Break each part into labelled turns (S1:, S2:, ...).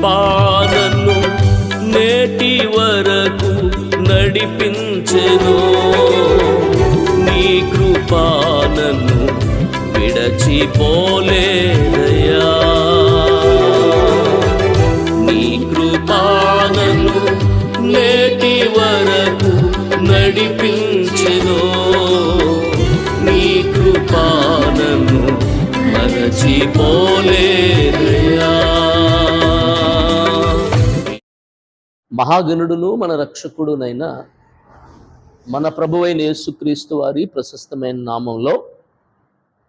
S1: కృపానను నేటి వరకు నడిపించెను. నీ కృపానను విడచిపోలేదయా. నీ కృపానను నేటి వరకు నడిపించెను. నీ కృపానను మరచిపోలేదయా.
S2: మహాగణుడును మన రక్షకుడునైన మన ప్రభువైన యేసుక్రీస్తు వారి ప్రశస్తమైన నామంలో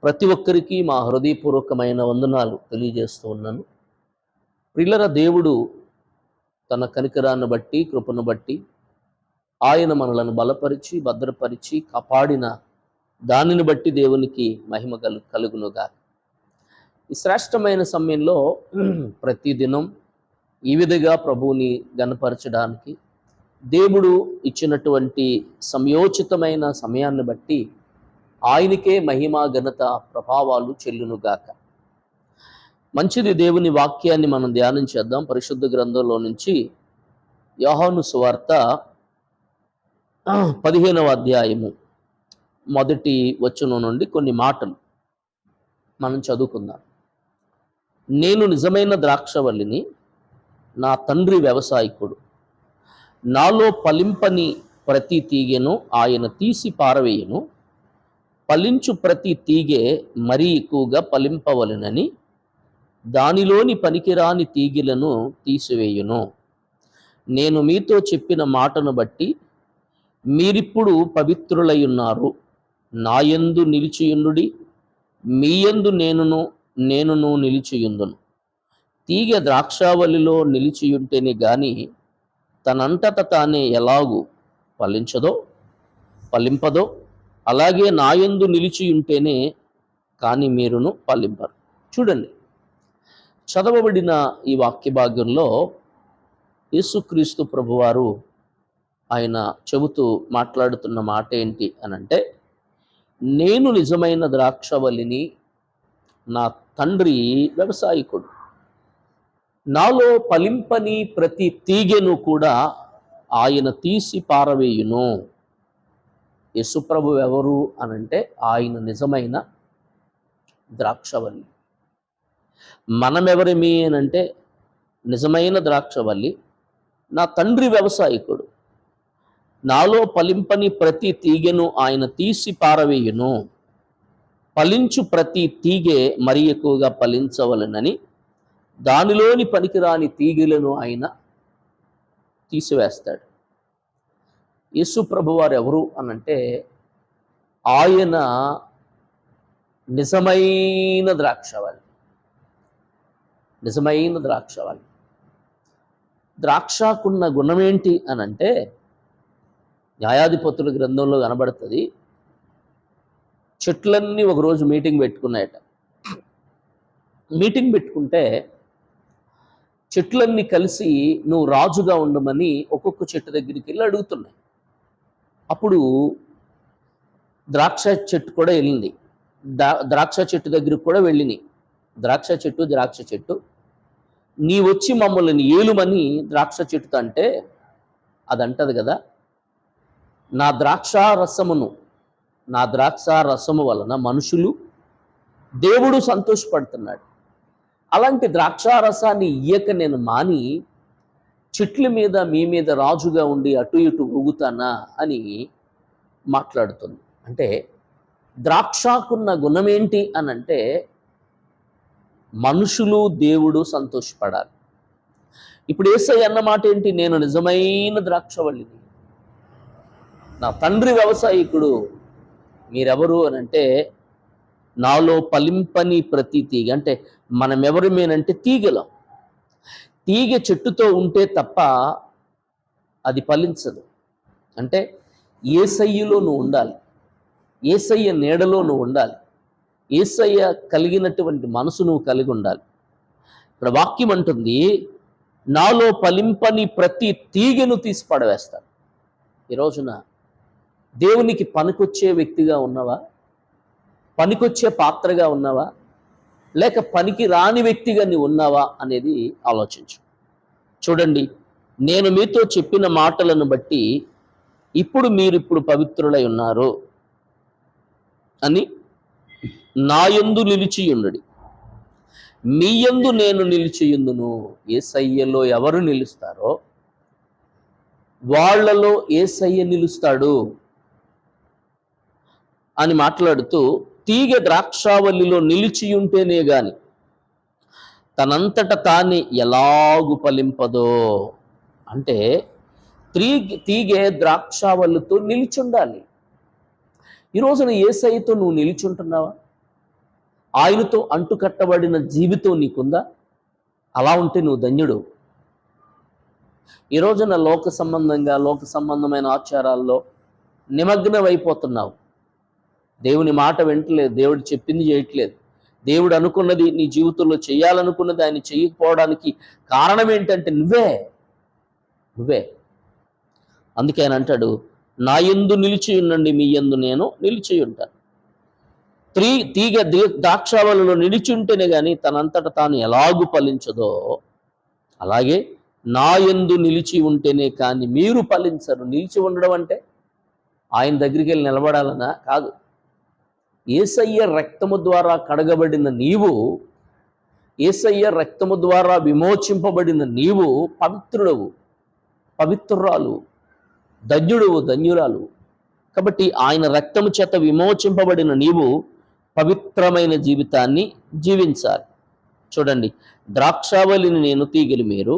S2: ప్రతి ఒక్కరికి మా హృదయపూర్వకమైన వందనాలు తెలియజేస్తూ ఉన్నాను. ప్రియులరా, దేవుడు తన కనికరాన్ని బట్టి, కృపను బట్టి ఆయన మనలను బలపరిచి, భద్రపరిచి, కాపాడిన దానిని బట్టి దేవునికి మహిమ కలుగునుగా. ఈ శ్రేష్టమైన సమయంలో ప్రతిదినం ఈ విధంగా ప్రభువుని గణపరచడానికి దేవుడు ఇచ్చినటువంటి సమయోచితమైన సమయాన్ని బట్టి ఆయనకే మహిమ, ఘనత, ప్రభావాలు చెల్లునుగాక. మంచిది. దేవుని వాక్యాన్ని మనం ధ్యానం చేద్దాం. పరిశుద్ధ గ్రంథంలో నుంచి యోహాను సువార్త 15వ అధ్యాయము మొదటి వచనం నుండి కొన్ని మాటలు మనం చదువుకుందాం. నేను నిజమైన ద్రాక్షవల్లిని, నా తండ్రి వ్యవసాయకుడు. నాలో ఫలింపని ప్రతి తీగెను ఆయన తీసి పారవేయను. ఫలించు ప్రతి తీగె మరీ ఎక్కువగా ఫలింపవలెనని దానిలోని పనికిరాని తీగెలను తీసివేయును. నేను మీతో చెప్పిన మాటను బట్టి మీరిప్పుడు పవిత్రులై ఉన్నారు. నాయందు నిలిచియుండుడి, మీయందు నేనును నిలిచియుందును. తీగ ద్రాక్షావల్లిలో నిలిచియుంటేనే గాని తనంతట తానే ఎలాగూ ఫలింపదో అలాగే నాయందు నిలిచియుంటేనే కానీ మీరును ఫలింపరు. చూడండి, చదవబడిన ఈ వాక్య భాగంలో యేసుక్రీస్తు ప్రభువారు ఆయన చెబుతూ మాట్లాడుతున్న మాట ఏంటి అనంటే, నేను నిజమైన ద్రాక్షవల్లిని, నా తండ్రి వ్యవసాయకుడు. నాలో ఫలింపని ప్రతి తీగెను కూడా ఆయన తీసి పారవేయును. యేసుప్రభు ఎవరు అనంటే ఆయన నిజమైన ద్రాక్షవల్లి. మనమెవరిమి అనంటే నిజమైన ద్రాక్షవల్లి, నా తండ్రి వ్యవసాయకుడు. నాలో ఫలింపని ప్రతి తీగెను ఆయన తీసి పారవేయును. ఫలించు ప్రతి తీగె మరి ఎక్కువగా ఫలించవలెనని దానిలోని పనికిరాని తీగెలను ఆయన తీసివేస్తాడు. యేసు ప్రభువారు ఎవరు అనంటే ఆయన నిజమైన ద్రాక్షవల్లి. నిజమైన ద్రాక్షవల్లి. ద్రాక్షకున్న గుణమేంటి అనంటే న్యాయాధిపతుల గ్రంథంలో కనబడుతుంది. చెట్లన్నీ ఒకరోజు మీటింగ్ పెట్టుకున్నాయట. మీటింగ్ పెట్టుకుంటే చెట్లన్నీ కలిసి నువ్వు రాజుగా ఉండమని ఒక్కొక్క చెట్టు దగ్గరికి వెళ్ళి అడుగుతున్నాయి. అప్పుడు ద్రాక్ష చెట్టు కూడా వెళ్ళింది. ద్రాక్ష చెట్టు దగ్గరికి కూడా వెళ్ళినాయి. ద్రాక్ష చెట్టు నీ వచ్చి మమ్మల్ని ఏలుమని ద్రాక్ష చెట్టుతో అంటే అది అంటది కదా, నా ద్రాక్ష రసము వలన మనుషులు దేవుడు సంతోషపడుతున్నాడు. అలాంటి ద్రాక్షారసాన్ని ఇయ్యక నేను మాని చెట్ల మీద మీ మీద రాజుగా ఉండి అటు ఇటు ఊగుతానా అని మాట్లాడుతుంది. అంటే ద్రాక్షకున్న గుణమేంటి అనంటే మనుషులు దేవుడు సంతోషపడాలి. ఇప్పుడు యేసయ్య అన్న మాట ఏంటి? నేను నిజమైన ద్రాక్షవల్లిని, నా తండ్రి వ్యవసాయకుడు. మీరెవరు అనంటే నాలో ఫలింపని ప్రతి తీగ. అంటే మనం ఎవరిమేనంటే తీగలం. తీగ చెట్టుతో ఉంటే తప్ప అది ఫలించదు. అంటే యేసయ్యలో నువ్వు ఉండాలి, యేసయ్య నీడలో నువ్వు ఉండాలి, యేసయ్య కలిగినటువంటి మనసు నువ్వు కలిగి ఉండాలి. ఇక్కడ వాక్యం అంటుంది, నాలో ఫలింపని ప్రతి తీగను తీసి పడవేస్తాను. ఈ రోజున దేవునికి పనికొచ్చే వ్యక్తిగా ఉన్నావా? పనికొచ్చే పాత్రగా ఉన్నావా? లేక పనికి రాని వ్యక్తిగా నీవు ఉన్నావా అనేది ఆలోచించు. చూడండి, నేను మీతో చెప్పిన మాటలను బట్టి మీరిప్పుడు పవిత్రులై ఉన్నారు అని నా యందు నిలిచియుండుడి. మీ యందు నేను నిలిచియుందును. యేసయ్యలో ఎవరు నిలుస్తారో వాళ్ళలో యేసయ్య నిలుస్తాడు అని మాట్లాడుతూ, తీగ ద్రాక్షావల్లిలో నిలిచియుంటేనే గాని తనంతట తానే ఎలాగు ఫలింపదో. అంటే తీగె ద్రాక్షావల్లితో నిలిచుండాలి. ఈ రోజున యేసయ్యతో నువ్వు నిలిచుంటున్నావా? ఆయనతో అంటుకట్టబడిన జీవితం నీకుందా? అలా ఉంటే నువ్వు ధన్యుడు. ఈ రోజున లోక సంబంధమైన ఆచారాల్లో నిమగ్నమైపోతున్నావు. దేవుని మాట వింటలేదు, దేవుడు చెప్పింది చేయట్లేదు. దేవుడు అనుకున్నది నీ జీవితంలో చేయాలనుకున్నది ఆయన చేయకపోవడానికి కారణం ఏంటంటే నువ్వే. అందుకే ఆయన అంటాడు, నా యందు నిలిచి ఉండండి, మీ యందు నేను నిలిచి ఉంటాను. తీగ ద్రాక్షావల్లిలో నిలిచి ఉంటేనే కానీ తనంతట తాను ఎలాగు ఫలించదో, అలాగే నా యందు నిలిచి ఉంటేనే కానీ మీరు ఫలించరు. నిలిచి ఉండడం అంటే ఆయన దగ్గరికి వెళ్ళి నిలబడాలనా? కాదు. యేసయ్య రక్తము ద్వారా కడగబడిన నీవు, యేసయ్య రక్తము ద్వారా విమోచింపబడిన నీవు పవిత్రుడవు, పవిత్రురాలు, ధన్యురాలు. కాబట్టి ఆయన రక్తము చేత విమోచింపబడిన నీవు పవిత్రమైన జీవితాన్ని జీవించాలి. చూడండి, ద్రాక్షావల్లిని నేను, తీగలి మీరు.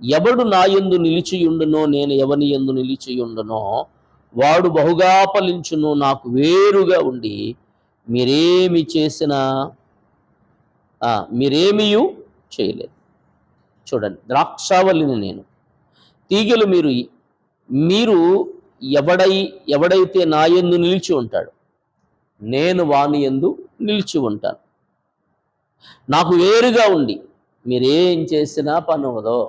S2: ఎవడు నా యందు నిలిచియుండునో నేను ఎవని యందు నిలిచియుండునో వాడు బహుగా ఫలించును. నాకు వేరుగా ఉండి మీరేమి చేసినా మీరేమీయూ చేయలేదు. చూడండి, ద్రాక్షావల్లిని నేను, తీగలు మీరు ఎవడైతే నా యందు నిలిచి ఉంటాడు నేను వాని యందు నిలిచి ఉంటాను. నాకు వేరుగా ఉండి మీరేం చేసినా పనవదో.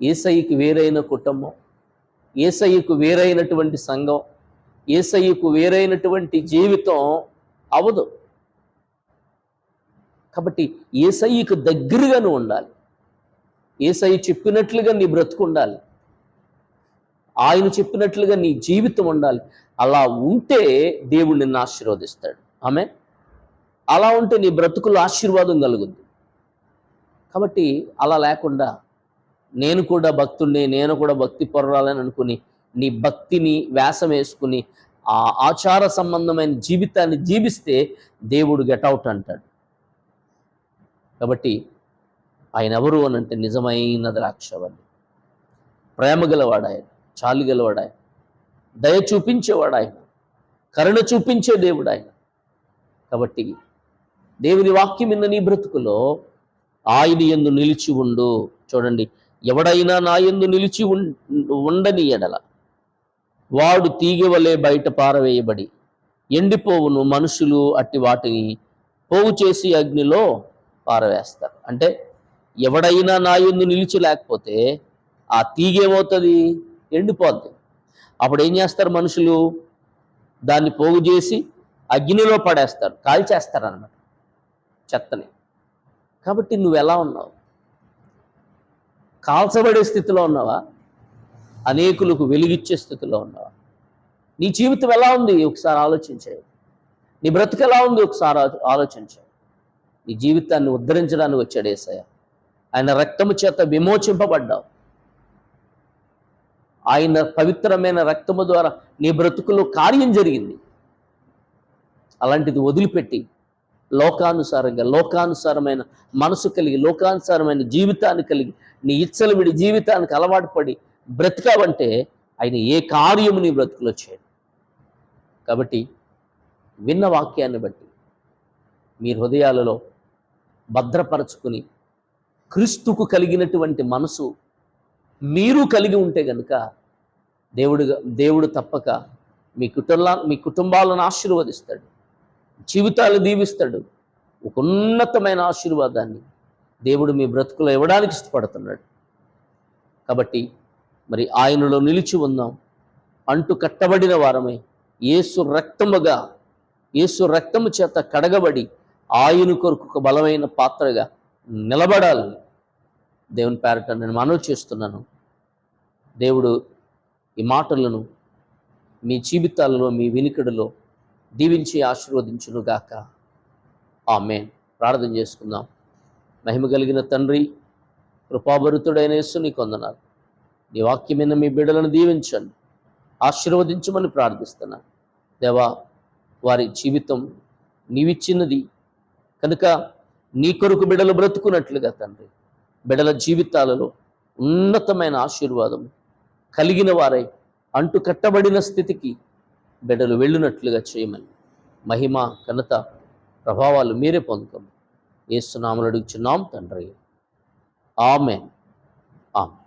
S2: యేసయ్యకు వేరైన కుటుంబం, యేసయ్యకు వేరైనటువంటి సంఘం, యేసయ్యకు వేరైనటువంటి జీవితం అవదు. కాబట్టి యేసయ్యకు దగ్గరగా నువ్వు ఉండాలి. యేసయ్య చెప్పినట్లుగా నీ బ్రతుకు ఉండాలి. ఆయన చెప్పినట్లుగా నీ జీవితం ఉండాలి. అలా ఉంటే దేవుడు నిన్ను ఆశీర్వదిస్తాడు. ఆమేన్. అలా ఉంటే నీ బ్రతుకులో ఆశీర్వాదం కలుగుద్ది. కాబట్టి అలా లేకుండా నేను కూడా భక్తుడిని, నేను కూడా భక్తి పొర్రాలని అనుకుని నీ భక్తిని వేషం వేసుకుని ఆ ఆచార సంబంధమైన జీవితాన్ని జీవిస్తే దేవుడు గెటౌట్ అంటాడు. కాబట్టి ఆయన ఎవరు అని అంటే నిజమైన ద్రాక్షవల్లి, ప్రేమ గలవాడు ఆయన, చాలి గలవాడు ఆయన, దయ చూపించేవాడు ఆయన, కరుణ చూపించే దేవుడు ఆయన. కాబట్టి దేవుని వాక్యం ఇన్న నీ బ్రతుకులో ఆయన యందు నిలిచి ఉండు. చూడండి, ఎవడైనా నా యందు నిలిచి ఉండని ఎడల వాడు తీగ వలె బయట పారవేయబడి ఎండిపోవును. మనుషులు అట్టి వాటిని పోగు చేసి అగ్నిలో పారవేస్తారు. అంటే ఎవడైనా నా యందు నిలిచి లేకపోతే ఆ తీగ ఏమవుతుంది? ఎండిపోద్ది. అప్పుడు ఏం చేస్తారు మనుషులు? దాన్ని పోగు చేసి అగ్నిలో పడేస్తారు, కాల్చేస్తారు అన్నమాట చెత్తని. కాబట్టి నువ్వు ఎలా ఉన్నావు? కాల్చబడే స్థితిలో ఉన్నావా? అనేకులకు వెలిగిచ్చే స్థితిలో ఉన్నావా? నీ జీవితం ఎలా ఉంది? ఒకసారి ఆలోచించే. నీ బ్రతుకు ఎలా ఉంది? ఒకసారి ఆలోచించే. నీ జీవితాన్ని ఉద్ధరించడానికి వచ్చాడు యేసయ్య. ఆయన రక్తము చేత విమోచింపబడ్డావు. ఆయన పవిత్రమైన రక్తము ద్వారా నీ బ్రతుకులో కార్యం జరిగింది. అలాంటిది వదిలిపెట్టి లోకానుసారమైన మనసు కలిగి, లోకానుసారమైన జీవితాన్ని కలిగి, నీ ఇచ్చలు విడి జీవితానికి అలవాటు పడి బ్రతకావంటే ఆయన ఏ కార్యము నీ బ్రతుకులో చేయడు. కాబట్టి విన్న వాక్యాన్ని బట్టి మీ హృదయాలలో భద్రపరచుకుని క్రీస్తుకు కలిగినటువంటి మనసు మీరు కలిగి ఉంటే గనుక దేవుడు తప్పక మీ కుటుంబాలను ఆశీర్వదిస్తాడు, జీవితాలు దీవిస్తాడు. ఒక ఉన్నతమైన ఆశీర్వాదాన్ని దేవుడు మీ బ్రతుకులో ఇవ్వడానికి ఇష్టపడుతున్నాడు. కాబట్టి మరి ఆయనలో నిలిచి ఉందాం. అంటు కట్టబడిన వారమై యేసు రక్తము చేత కడగబడి ఆయన కొరకు ఒక బలమైన పాత్రగా నిలబడాలని దేవుని పేరట నేను మనవి చేస్తున్నాను. దేవుడు ఈ మాటలను మీ జీవితాలలో, మీ వినికిడిలో దీవించి ఆశీర్వదించునుగాక. ఆమేన్. ప్రార్థన చేసుకుందాం. మహిమ కలిగిన తండ్రి, కృపాభరితుడైన యేసు నీకు వందనాలు. నీ వాక్యమైన మీ బిడ్డలను దీవించండి, ఆశీర్వదించమని ప్రార్థిస్తున్నాను. దేవా, వారి జీవితం నీవిచ్చినది కనుక నీ కొరకు బిడ్డలు బ్రతుకున్నట్లుగా తండ్రి, బిడ్డల జీవితాలలో ఉన్నతమైన ఆశీర్వాదం కలిగిన వారై అంటు కట్టబడిన స్థితికి బిడ్డలు వెళ్ళినట్లుగా చేయమని మహిమ, ఘనత, ప్రభావాలు మీరే పొందుకోమని యేసు నామములో అడుగుచున్నాం తండ్రి. ఆమేన్. ఆమేన్.